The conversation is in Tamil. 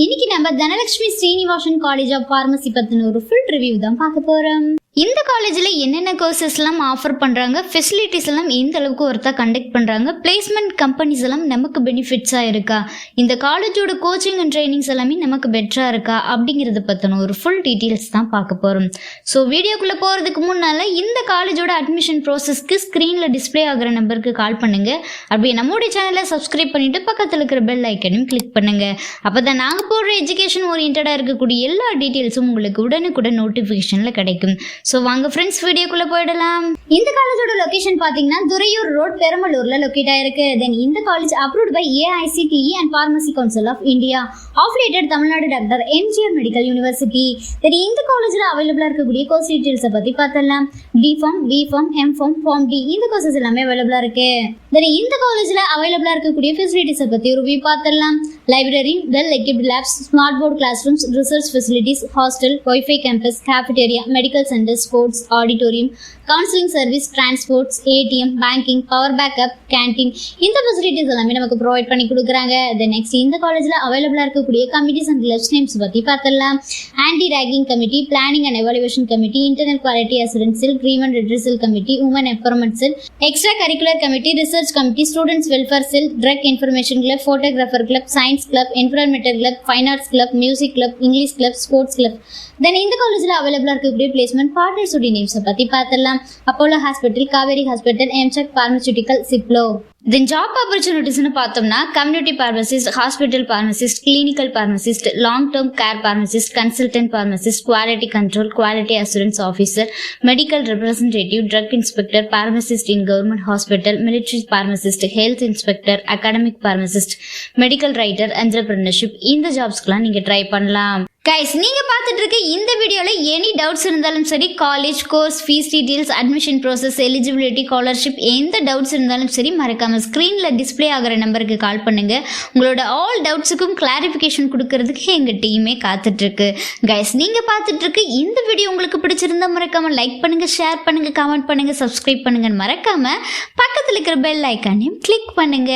இன்னைக்கு நம்ம Dhanalakshmi Srinivasan college of pharmacy பத்தின ஒரு ஃபுல் ரிவ்யூ தான் பார்க்க போறோம். இந்த காலேஜில் என்னென்ன கோர்சஸ்லாம் ஆஃபர் பண்ணுறாங்க, ஃபெசிலிட்டிஸ் எல்லாம் எந்த அளவுக்கு ஒருத்தா கண்டக்ட் பண்ணுறாங்க, பிளேஸ்மெண்ட் கம்பெனிஸ் எல்லாம் நமக்கு பெனிஃபிட்ஸாக இருக்கா, இந்த காலேஜோட கோச்சிங் அண்ட் ட்ரைனிங்ஸ் எல்லாமே நமக்கு பெட்டராக இருக்கா அப்படிங்கிறத பற்றின ஒரு ஃபுல் டீட்டெயில்ஸ் தான் பார்க்க போகிறோம். ஸோ வீடியோக்குள்ளே போகிறதுக்கு முன்னால் இந்த காலேஜோட அட்மிஷன் ப்ராசஸ்க்கு ஸ்க்ரீனில் டிஸ்பிளே ஆகிற நம்பருக்கு கால் பண்ணுங்கள். அப்படியே நம்மளுடைய சேனலை சப்ஸ்கிரைப் பண்ணிவிட்டு பக்கத்தில் இருக்கிற பெல் ஐக்கனையும் கிளிக் பண்ணுங்கள். அப்போ தான் நாங்கள் போடுற எஜுகேஷன் ஓரியன்டாக இருக்கக்கூடிய எல்லா டீட்டெயில்ஸும் உங்களுக்கு உடனுக்குடன் நோட்டிஃபிகேஷனில் கிடைக்கும். ஸோ வாங்க ஃப்ரெண்ட்ஸ் வீடியோக்குள்ளே போயிடலாம். இந்த காலேஜோட லொகேஷன் பார்த்தீங்கன்னா துறையூர் ரோட், பெரம்பலூரில் லொக்கேட் ஆயிருக்கு. தென் இந்த college approved by AICTE and pharmacy council of India, affiliated Tamil Nadu doctor MGR medical university. Then இந்த காலேஜில் அவைலபிளாக இருக்கக்கூடிய கோர்ஸ் டீட்டெயில்ஸை பற்றி பார்த்தலாம். D.Pharm, B.Pharm, M.Pharm, Pharm D இந்த கோர்சஸ் எல்லாமே அவைலபிளாக இருக்கு. தென் இந்த காலேஜில் அவைலபிளாக இருக்கக்கூடிய ஃபெசிலிட்டிஸை பற்றி ஒரு ரிவ்யூ பார்த்தலாம். Library, well equipped labs, smart board classrooms, research facilities, hostel, wifi campus, cafeteria, medical centre, sports, auditorium, counselling service, transports, ATM, banking, power backup, canteen இந்த ஃபெசிலிட்டிஸ் எல்லாமே நமக்கு ப்ரொவைட் பண்ணி கொடுக்குறாங்க. தென் நெக்ஸ்ட் இந்த காலேஜில் அவைலபிளாக இருக்கக்கூடிய கமிட்டிஸ் அண்ட் லெஃப்ட் நேம்ஸ் பற்றி பார்த்தலாம். Anti ragging committee, planning and evaluation committee, internal quality assurance cell, grievance redressal committee, woman empowerment cell, extra curricular committee, research committee, students welfare cell, drug information club, photographer club, science club, environmental club, fine arts club, music club, English club, sports club. Then இந்த காலேஜில் அவைலபிளாக இருக்கக்கூடிய பிளேஸ்மெண்ட் பார்ட்னர்ஸோட நேம்ஸை பற்றி பார்த்தலாம். அப்போலோ ஹாஸ்பிட்டல், காவேரி ஹாஸ்பிட்டல், எம்செக் பார்மசூட்டிக்கல், சிப்லோ. தென் ஜாப் ஆப்பர்ச்சுனிட்டிஸ்னு பார்த்தோம்னா community pharmacist, hospital pharmacist, clinical pharmacist, long term care pharmacist, consultant pharmacist, quality control, quality assurance officer, medical representative, drug inspector, pharmacist in government hospital, military pharmacist, health inspector, academic pharmacist, medical writer, entrepreneurship இந்த ஜாப்ஸ்க்குலாம் நீங்கள் ட்ரை பண்ணலாம். கைஸ், நீங்க பார்த்துட்டு இருக்க இந்த வீடியோல எனி டவுட்ஸ் இருந்தாலும் சரி, college course fees details, admission process, eligibility, scholarship எந்த டவுட்ஸ் இருந்தாலும் சரி மறக்காம ஸ்க்ரீன்ல டிஸ்பிளே ஆகிற நம்பருக்கு கால் பண்ணுங்க. உங்களோட ஆல் டவுட்ஸுக்கும் கிளாரிஃபிகேஷன் கொடுக்கறதுக்கு எங்க டீமே காத்துட்டு இருக்கு. கைஸ், நீங்க பார்த்துட்டு இருக்க இந்த வீடியோ உங்களுக்கு பிடிச்சிருந்தா மறக்காம லைக் பண்ணுங்க, ஷேர் பண்ணுங்க, கமெண்ட் பண்ணுங்க, சப்ஸ்கிரைப் பண்ணுங்க, மறக்காம பக்கத்தில் இருக்கிற பெல் ஐக்கானையும் கிளிக் பண்ணுங்க.